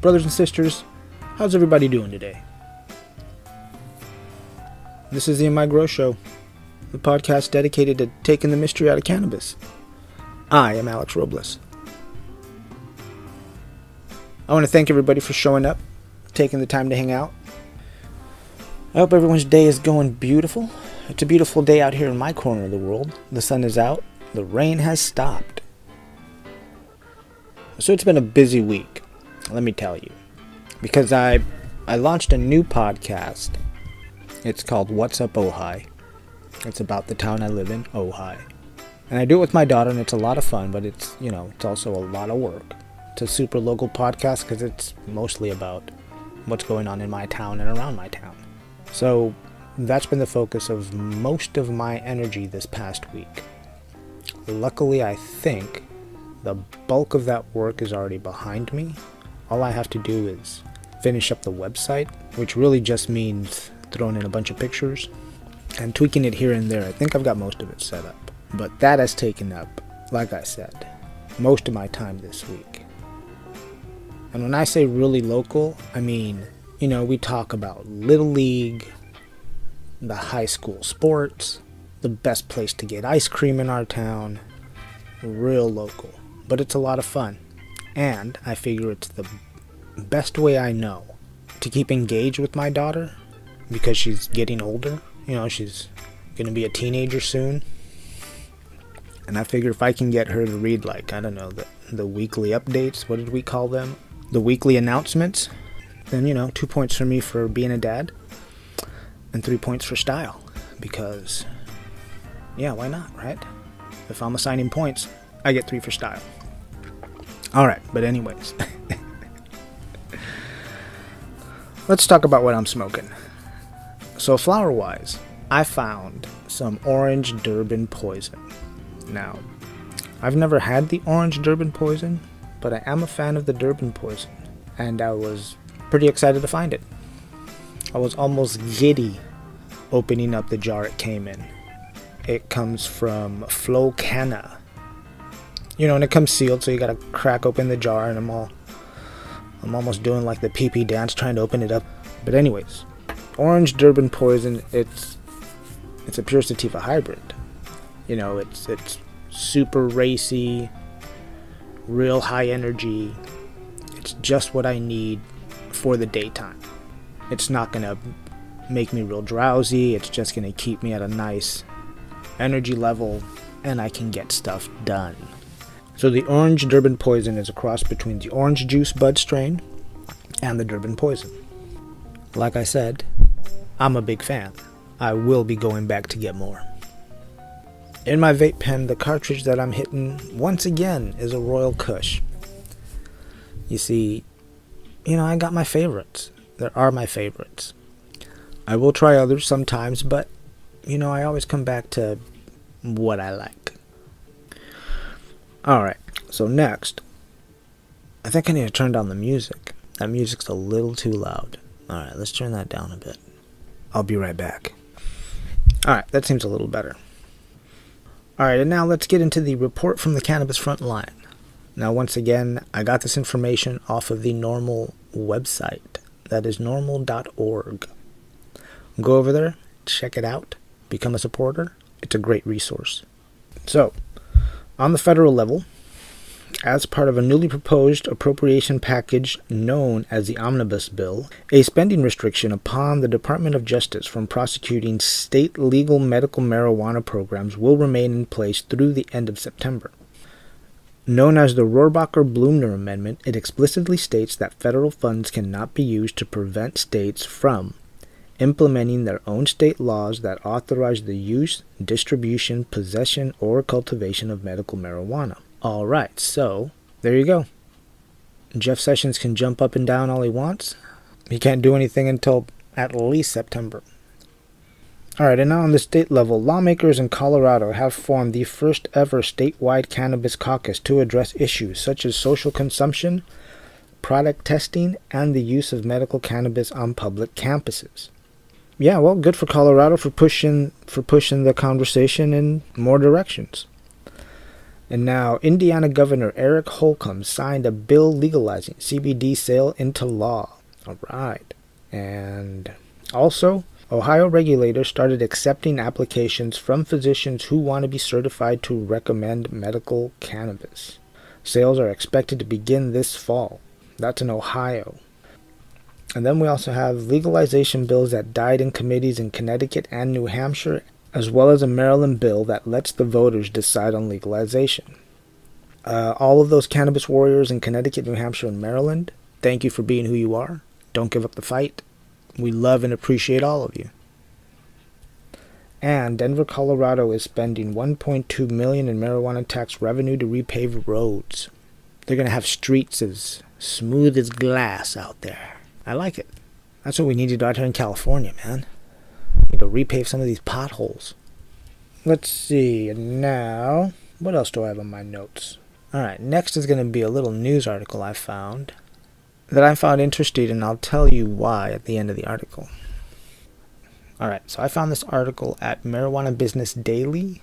Brothers and sisters, how's everybody doing today? This is the In My Grow Show, the podcast dedicated to taking the mystery out of cannabis. I am Alex Robles. I want to thank everybody for showing up, taking the time to hang out. I hope everyone's day is going beautiful. It's a beautiful day out here in my corner of the world. The sun is out. The rain has stopped. So it's been a busy week, let me tell you. Because I launched a new podcast. It's called What's Up Ojai. It's about the town I live in, Ojai. And I do it with my daughter, and it's a lot of fun, but it's also a lot of work. It's a super local podcast because it's mostly about what's going on in my town and around my town. So that's been the focus of most of my energy this past week. Luckily, I think the bulk of that work is already behind me. All I have to do is finish up the website, which really just means throwing in a bunch of pictures and tweaking it here and there. I think I've got most of it set up. But that has taken up, like I said, most of my time this week. And when I say really local, I mean, we talk about Little League, the high school sports, the best place to get ice cream in our town. Real local. But it's a lot of fun. And I figure it's the best way I know to keep engaged with my daughter because she's getting older. She's going to be a teenager soon. And I figure if I can get her to read, the weekly updates, what did we call them? The weekly announcements, then, 2 points for me for being a dad and 3 points for style. Because, yeah, why not, right? If I'm assigning points, I get 3 for style. Alright, but anyways. Let's talk about what I'm smoking. So flower-wise, I found some orange Durban poison. Now, I've never had the orange Durban poison, but I am a fan of the Durban poison, and I was pretty excited to find it. I was almost giddy opening up the jar it came in. It comes from Flow Canna. And it comes sealed, so you gotta crack open the jar, and I'm almost doing like the pee-pee dance trying to open it up. But anyways, orange Durban poison, it's a pure sativa hybrid. It's super racy, real high energy. It's just what I need for the daytime. It's not gonna make me real drowsy. It's just gonna keep me at a nice energy level, and I can get stuff done. So the orange Durban poison is a cross between the orange juice bud strain and the Durban poison. Like I said, I'm a big fan. I will be going back to get more. In my vape pen, the cartridge that I'm hitting once again is a Royal Kush. You see, I got my favorites. There are my favorites. I will try others sometimes, but I always come back to what I like. Alright, so next, I think I need to turn down the music. That music's a little too loud. Alright, let's turn that down a bit. I'll be right back. Alright, that seems a little better. Alright, and now let's get into the report from the Cannabis front line. Now, once again, I got this information off of the NORML website. That is normal.org. Go over there, check it out, become a supporter. It's a great resource. So, on the federal level, as part of a newly proposed appropriation package known as the Omnibus Bill, a spending restriction upon the Department of Justice from prosecuting state legal medical marijuana programs will remain in place through the end of September. Known as the Rohrabacher-Blumner Amendment, it explicitly states that federal funds cannot be used to prevent states from implementing their own state laws that authorize the use, distribution, possession, or cultivation of medical marijuana. Alright, so, there you go. Jeff Sessions can jump up and down all he wants. He can't do anything until at least September. Alright, and now on the state level, lawmakers in Colorado have formed the first ever statewide cannabis caucus to address issues such as social consumption, product testing, and the use of medical cannabis on public campuses. Yeah, well, good for Colorado for pushing the conversation in more directions. And now, Indiana Governor Eric Holcomb signed a bill legalizing CBD sale into law. All right. And also, Ohio regulators started accepting applications from physicians who want to be certified to recommend medical cannabis. Sales are expected to begin this fall. That's in Ohio. And then we also have legalization bills that died in committees in Connecticut and New Hampshire, as well as a Maryland bill that lets the voters decide on legalization. All of those cannabis warriors in Connecticut, New Hampshire, and Maryland, thank you for being who you are. Don't give up the fight. We love and appreciate all of you. And Denver, Colorado is spending $1.2 million in marijuana tax revenue to repave roads. They're going to have streets as smooth as glass out there. I like it. That's what we need to do out here in California, man. We need to repave some of these potholes. Let's see. And now, what else do I have on my notes? Alright, next is going to be a little news article I found that I found interesting, and I'll tell you why at the end of the article. Alright, so I found this article at Marijuana Business Daily.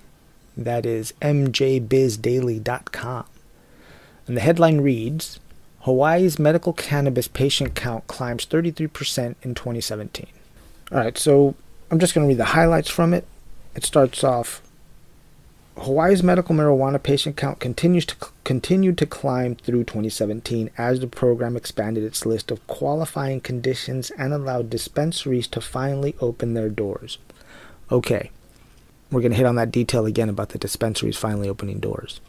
That is mjbizdaily.com. And the headline reads, Hawaii's medical cannabis patient count climbs 33% in 2017. Alright, so I'm just going to read the highlights from it. It starts off, Hawaii's medical marijuana patient count continued to climb through 2017 as the program expanded its list of qualifying conditions and allowed dispensaries to finally open their doors. Okay, we're going to hit on that detail again about the dispensaries finally opening doors.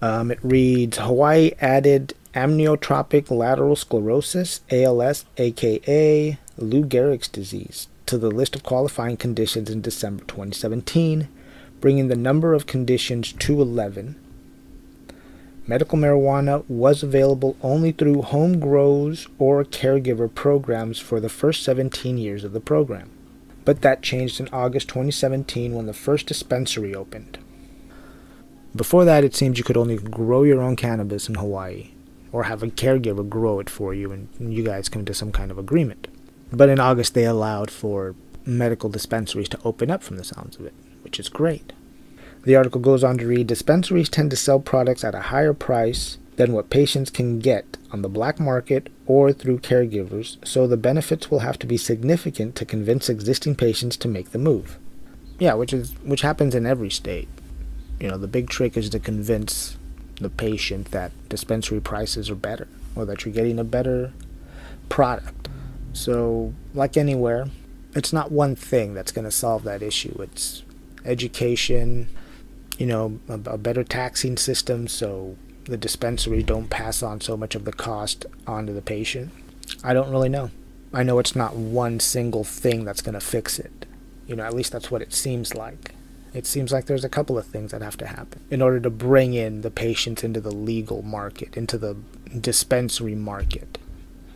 It reads, Hawaii added amyotrophic lateral sclerosis, ALS, aka Lou Gehrig's disease, to the list of qualifying conditions in December 2017, bringing the number of conditions to 11. Medical marijuana was available only through home grows or caregiver programs for the first 17 years of the program. But that changed in August 2017 when the first dispensary opened. Before that, it seemed you could only grow your own cannabis in Hawaii, or have a caregiver grow it for you, and you guys come to some kind of agreement. But in August, they allowed for medical dispensaries to open up from the sounds of it, which is great. The article goes on to read, dispensaries tend to sell products at a higher price than what patients can get on the black market or through caregivers, so the benefits will have to be significant to convince existing patients to make the move. Yeah, which happens in every state. You know, the big trick is to convince the patient that dispensary prices are better, or that you're getting a better product. So, like anywhere, it's not one thing that's going to solve that issue. It's education, you know, a better taxing system so the dispensaries don't pass on so much of the cost onto the patient. I don't really know. I know it's not one single thing that's going to fix it. You know, at least that's what it seems like. It seems like there's a couple of things that have to happen in order to bring in the patients into the legal market, into the dispensary market.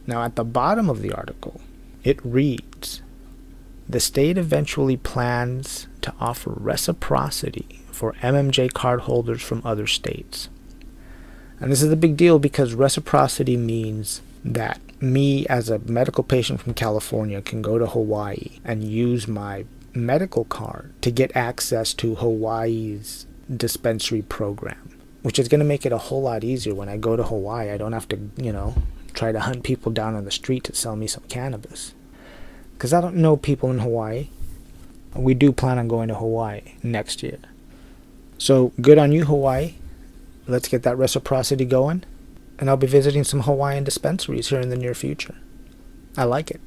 Now, at the bottom of the article, it reads, the state eventually plans to offer reciprocity for MMJ cardholders from other states. And this is a big deal because reciprocity means that me as a medical patient from California can go to Hawaii and use my medical card to get access to Hawaii's dispensary program, which is going to make it a whole lot easier when I go to Hawaii. I don't have to, try to hunt people down on the street to sell me some cannabis. Because I don't know people in Hawaii. We do plan on going to Hawaii next year. So, good on you, Hawaii. Let's get that reciprocity going. And I'll be visiting some Hawaiian dispensaries here in the near future. I like it.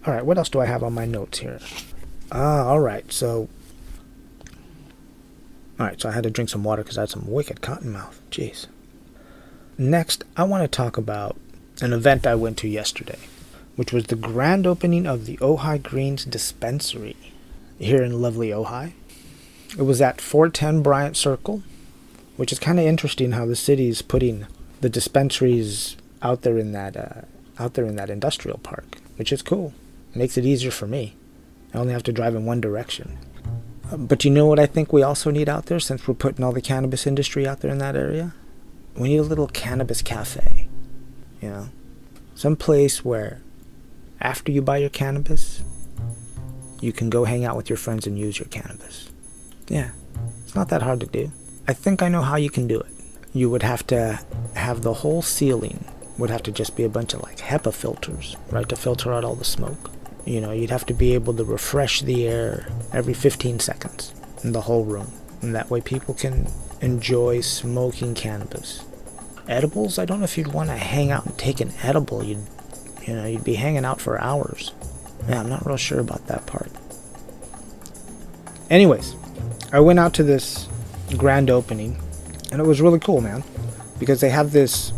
Alright, what else do I have on my notes here? Alright, so I had to drink some water because I had some wicked cotton mouth. Jeez. Next, I want to talk about an event I went to yesterday, which was the grand opening of the Ojai Greens dispensary here in lovely Ojai. It was at 410 Bryant Circle, which is kind of interesting how the city is putting the dispensaries out there in that industrial park, which is cool. It makes it easier for me. I only have to drive in one direction. But you know what I think we also need out there, since we're putting all the cannabis industry out there in that area? We need a little cannabis cafe. Some place where after you buy your cannabis, you can go hang out with your friends and use your cannabis. Yeah, it's not that hard to do. I think I know how you can do it. You would have to have the whole ceiling would have to just be a bunch of like HEPA filters, right, to filter out all the smoke. You'd have to be able to refresh the air every 15 seconds in the whole room. And that way people can enjoy smoking cannabis. Edibles, I don't know if you'd want to hang out and take an edible. You'd be hanging out for hours. Yeah, I'm not real sure about that part. Anyways, I went out to this grand opening, and it was really cool, man, because they have this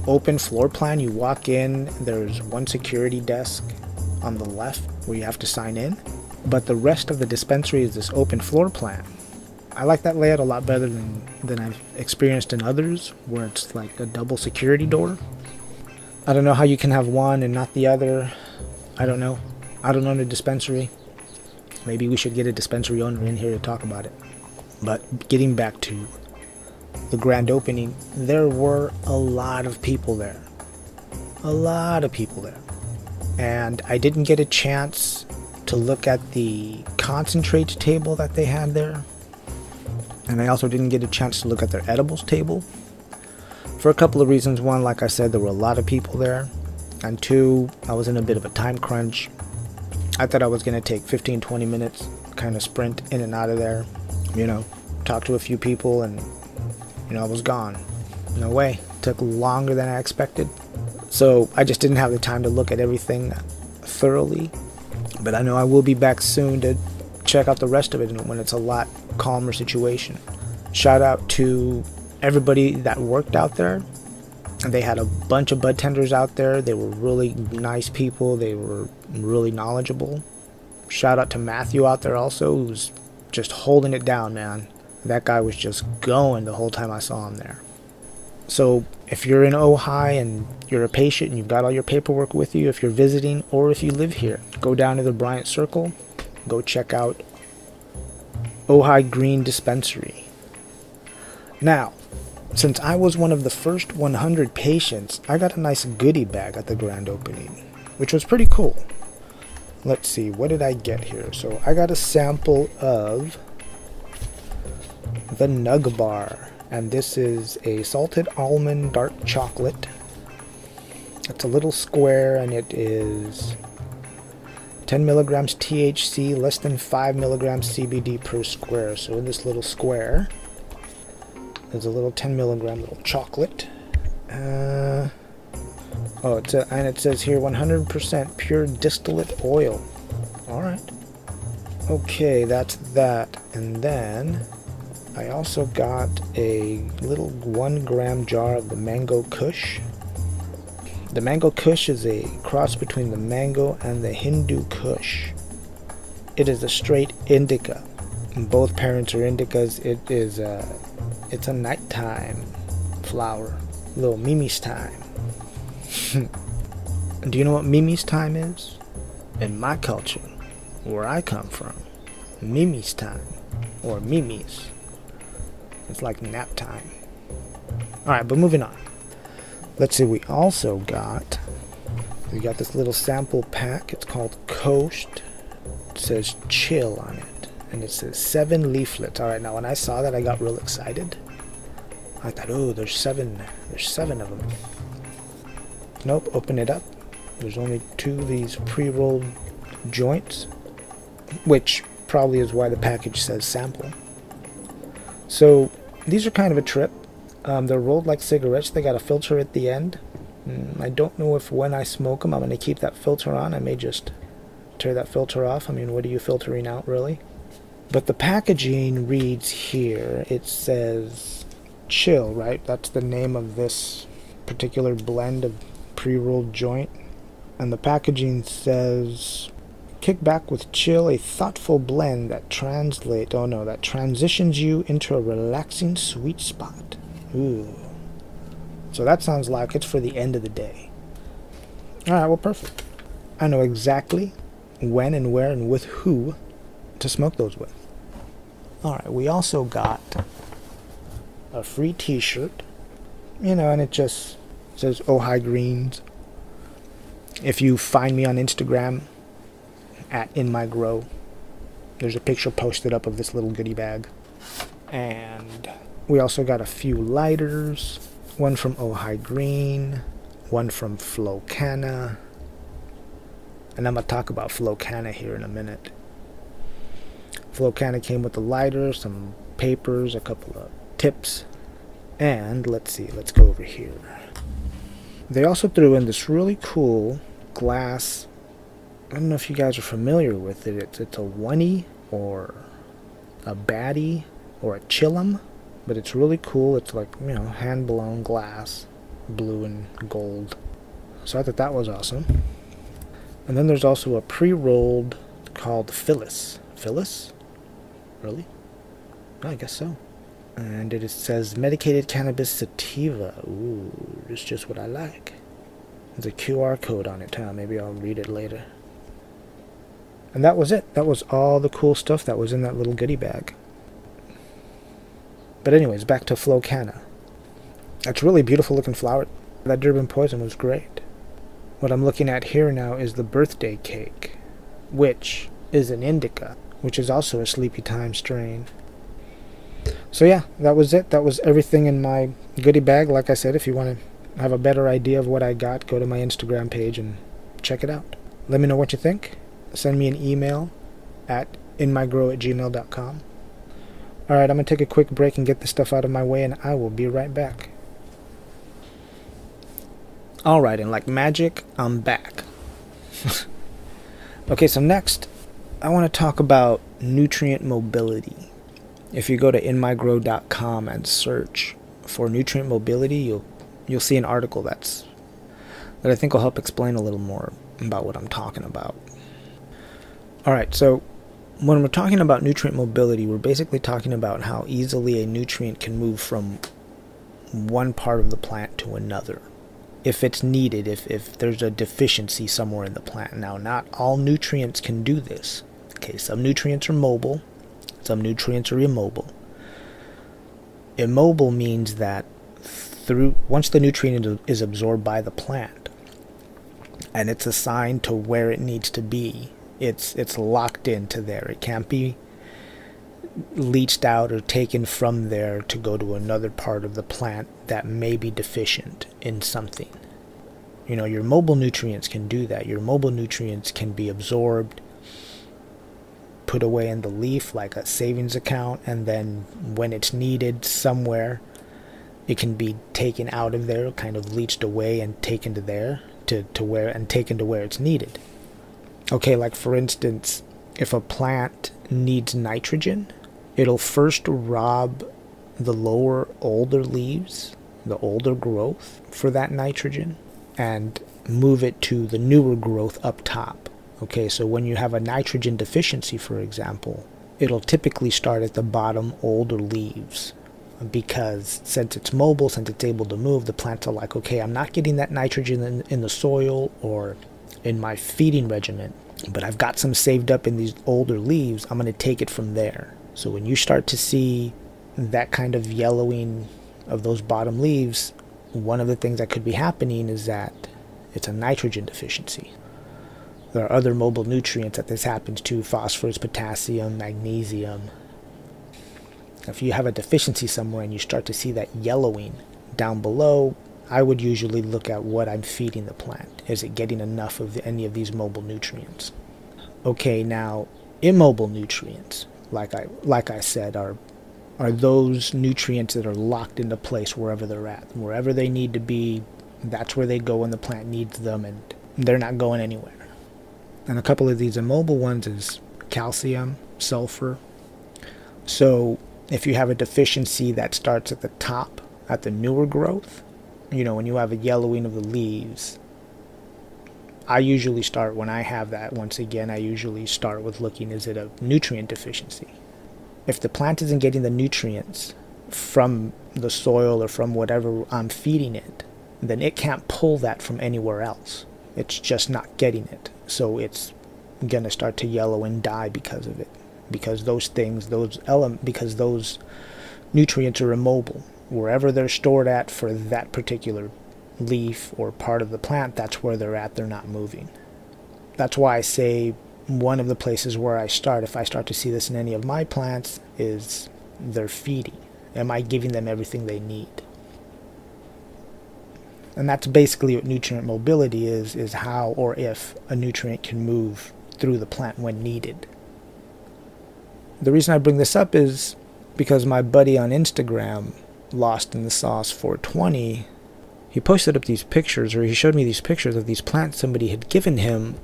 open floor plan. You walk in, there's one security desk on the left where you have to sign in, but the rest of the dispensary is this open floor plan. I like that layout a lot better than I've experienced in others, where it's like a double security door. I don't know how you can have one and not the other. I don't know the dispensary. Maybe we should get a dispensary owner in here to talk about it. But getting back to the grand opening, there were a lot of people there. And I didn't get a chance to look at the concentrate table that they had there. And I also didn't get a chance to look at their edibles table. For a couple of reasons. One, like I said, there were a lot of people there. And two, I was in a bit of a time crunch. I thought I was going to take 15-20 minutes, kind of sprint in and out of there, talk to a few people, and I was gone. No way. It took longer than I expected. So I just didn't have the time to look at everything thoroughly. But I know I will be back soon to check out the rest of it when it's a lot calmer situation. Shout out to everybody that worked out there. And they had a bunch of bud tenders out there. They were really nice people. They were really knowledgeable. Shout out to Matthew out there also, who's just holding it down, man. That guy was just going the whole time I saw him there. So if you're in Ojai and you're a patient and you've got all your paperwork with you, if you're visiting or if you live here, go down to the Bryant Circle. Go check out Ojai Green Dispensary. Now, since I was one of the first 100 patients, I got a nice goodie bag at the grand opening, which was pretty cool. Let's see, what did I get here? So I got a sample of the Nug Bar, and this is a salted almond dark chocolate. It's a little square, and it is 10 milligrams THC, less than 5 milligrams CBD per square. So in this little square, there's a little 10 milligram little chocolate. And it says here 100% pure distillate oil. Alright. Okay, that's that. And then I also got a little 1 gram jar of the Mango Kush. The Mango Kush is a cross between the mango and the Hindu Kush. It is a straight indica. Both parents are indicas. It's a nighttime flower. A little Mimi's time. Do you know what Mimi's time is? In my culture, where I come from, Mimi's time, or Mimi's, it's like nap time. Alright, but moving on. Let's see, we got this little sample pack. It's called Coast. It says chill on it. And it says 7 leaflets. Alright, now when I saw that, I got real excited. I thought, oh, there's seven of them. Nope, open it up. There's only 2 of these pre-rolled joints, which probably is why the package says sample. So these are kind of a trip. They're rolled like cigarettes. They got a filter at the end. I don't know if when I smoke them I'm going to keep that filter on. I may just tear that filter off. I mean, what are you filtering out, really? But the packaging reads here, it says chill, right? That's the name of this particular blend of pre-rolled joint. And the packaging says, kick back with chill, a thoughtful blend that transitions you into a relaxing sweet spot. Ooh. So that sounds like it's for the end of the day. Alright, well, perfect. I know exactly when and where and with who to smoke those with. Alright, we also got a free t-shirt, and it just says Ojai Greens. If you find me on Instagram at InMyGrow, there's a picture posted up of this little goodie bag. And We also got a few lighters, one from Ojai Green, one from Flocana, and I'm going to talk about Flocana here in a minute. Flocana came with the lighter, some papers, a couple of tips, and let's go over here. They also threw in this really cool glass, I don't know if you guys are familiar with it, it's a oney or a baddie or a chillum, but it's really cool. It's like, hand blown glass, blue and gold. So I thought that was awesome. And then there's also a pre-rolled called Phyllis. Phyllis? Really? I guess so. And it says medicated cannabis sativa. Ooh, it's just what I like. There's a QR code on it, huh? Maybe I'll read it later. And that was it. That was all the cool stuff that was in that little goodie bag. But anyways, back to Flocana. That's really beautiful looking flower. That Durban Poison was great. What I'm looking at here now is the birthday cake, which is an indica, which is also a Sleepy Time strain. So yeah, that was it. That was everything in my goodie bag. Like I said, if you want to have a better idea of what I got, go to my Instagram page and check it out. Let me know what you think. Send me an email at inmygrow@gmail.com. Alright, I'm going to take a quick break and get this stuff out of my way, and I will be right back. Alright, and like magic, I'm back. Okay, so next, I want to talk about nutrient mobility. If you go to inmygrow.com and search for nutrient mobility, you'll see an article that I think will help explain a little more about what I'm talking about. Alright, so when we're talking about nutrient mobility, we're basically talking about how easily a nutrient can move from one part of the plant to another, if it's needed, if there's a deficiency somewhere in the plant. Now, not all nutrients can do this. Okay, some nutrients are mobile, some nutrients are immobile. Immobile means that once the nutrient is absorbed by the plant and it's assigned to where it needs to be, it's locked into there. It can't be leached out or taken from there to go to another part of the plant that may be deficient in something. Your mobile nutrients can do that. Your mobile nutrients can be absorbed, put away in the leaf like a savings account, and then when it's needed somewhere, it can be taken out of there, kind of leached away and taken to there to where it's needed. Okay, like for instance, if a plant needs nitrogen, it'll first rob the lower, older leaves, the older growth, for that nitrogen, and move it to the newer growth up top. Okay, so when you have a nitrogen deficiency, for example, it'll typically start at the bottom, older leaves, because since it's mobile, since it's able to move, the plants are like, okay, I'm not getting that nitrogen in the soil or in my feeding regimen, but I've got some saved up in these older leaves. I'm going to take it from there. So when you start to see that kind of yellowing of those bottom leaves, one of the things that could be happening is that it's a nitrogen deficiency. There are other mobile nutrients that this happens to: phosphorus, potassium, magnesium. If you have a deficiency somewhere and you start to see that yellowing down below, I would usually look at what I'm feeding the plant. Is it getting enough of any of these mobile nutrients? Okay, now immobile nutrients, like I said, are those nutrients that are locked into place wherever they're at. Wherever they need to be, that's where they go when the plant needs them, and they're not going anywhere. And a couple of these immobile ones is calcium, sulfur. So if you have a deficiency that starts at the top, at the newer growth, when you have a yellowing of the leaves, I usually start, when I have that, once again, I usually start with looking, is it a nutrient deficiency? If the plant isn't getting the nutrients from the soil or from whatever I'm feeding it, then it can't pull that from anywhere else. It's just not getting it. So it's going to start to yellow and die because of it. Because those nutrients are immobile. Wherever they're stored at for that particular leaf or part of the plant, that's where they're at. They're not moving. That's why I say one of the places where I start, if I start to see this in any of my plants, is their feeding. Am I giving them everything they need? And that's basically what nutrient mobility is how or if a nutrient can move through the plant when needed. The reason I bring this up is because my buddy on Instagram, Lost in the Sauce 420, he posted up these pictures, or he showed me these pictures of these plants somebody had given him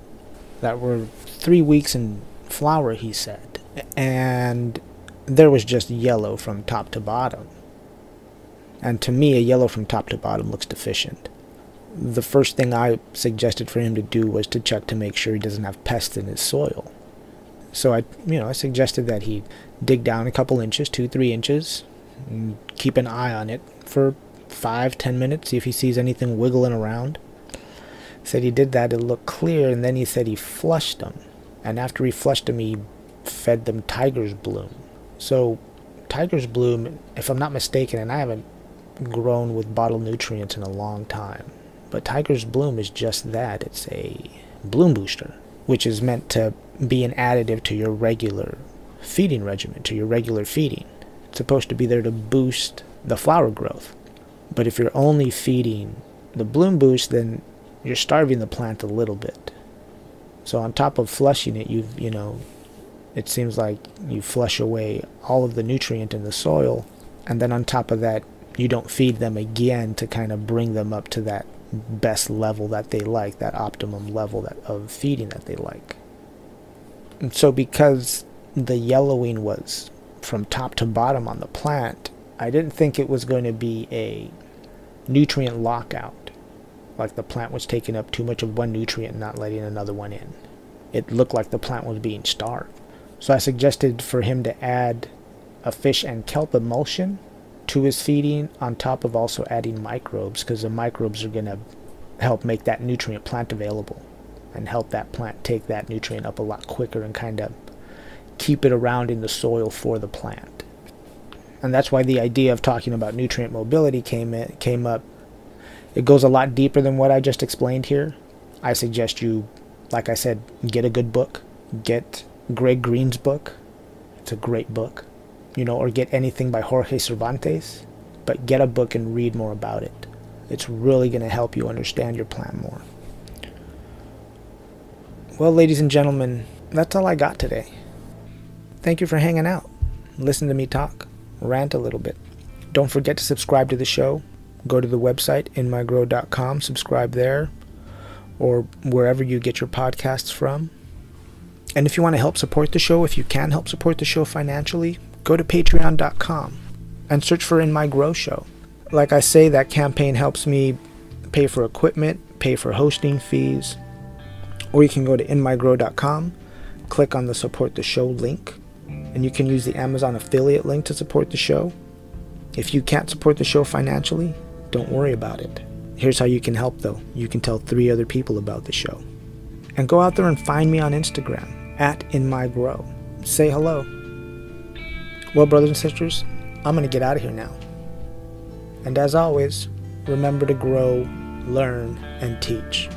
that were 3 weeks in flower, he said. And there was just yellow from top to bottom. And to me, a yellow from top to bottom looks deficient. The first thing I suggested for him to do was to check to make sure he doesn't have pests in his soil. So I suggested that he dig down a couple inches, 2-3 inches, and keep an eye on it for 5-10 minutes, see if he sees anything wiggling around. Said he did that, it looked clear, and then he said he flushed them. And after he flushed them, he fed them Tiger's Bloom. So Tiger's Bloom, if I'm not mistaken, and I haven't grown with bottled nutrients in a long time, but Tiger's Bloom is just that. It's a bloom booster, which is meant to be an additive to your regular feeding regimen, to your regular feeding. It's supposed to be there to boost the flower growth. But if you're only feeding the bloom boost, then you're starving the plant a little bit. So on top of flushing it, it seems like you flush away all of the nutrient in the soil, and then on top of that, you don't feed them again to kind of bring them up to that best level that they like, that optimum level of feeding that they like. And so because the yellowing was from top to bottom on the plant, I didn't think it was going to be a nutrient lockout, like the plant was taking up too much of one nutrient and not letting another one in. It looked like the plant was being starved. So I suggested for him to add a fish and kelp emulsion to his feeding, on top of also adding microbes, because the microbes are going to help make that nutrient plant available and help that plant take that nutrient up a lot quicker and kind of keep it around in the soil for the plant. And that's why the idea of talking about nutrient mobility came up. It goes a lot deeper than what I just explained here. I suggest you, like I said, get a good book. Get Greg Green's book. It's a great book. Or get anything by Jorge Cervantes. But get a book and read more about it. It's really going to help you understand your plant more. Well, ladies and gentlemen, that's all I got today. Thank you for hanging out. Listen to me talk. Rant a little bit. Don't forget to subscribe to the show. Go to the website, inmygrow.com, subscribe there, or wherever you get your podcasts from. And if you want to help support the show, if you can help support the show financially, go to patreon.com and search for In My Grow Show. Like I say, that campaign helps me pay for equipment, pay for hosting fees. Or you can go to inmygrow.com, click on the support the show link, and you can use the Amazon affiliate link to support the show. If you can't support the show financially, don't worry about it. Here's how you can help though. You can tell 3 other people about the show. And go out there and find me on Instagram, @InMyGrow. Say hello. Well, brothers and sisters, I'm going to get out of here now. And as always, remember to grow, learn, and teach.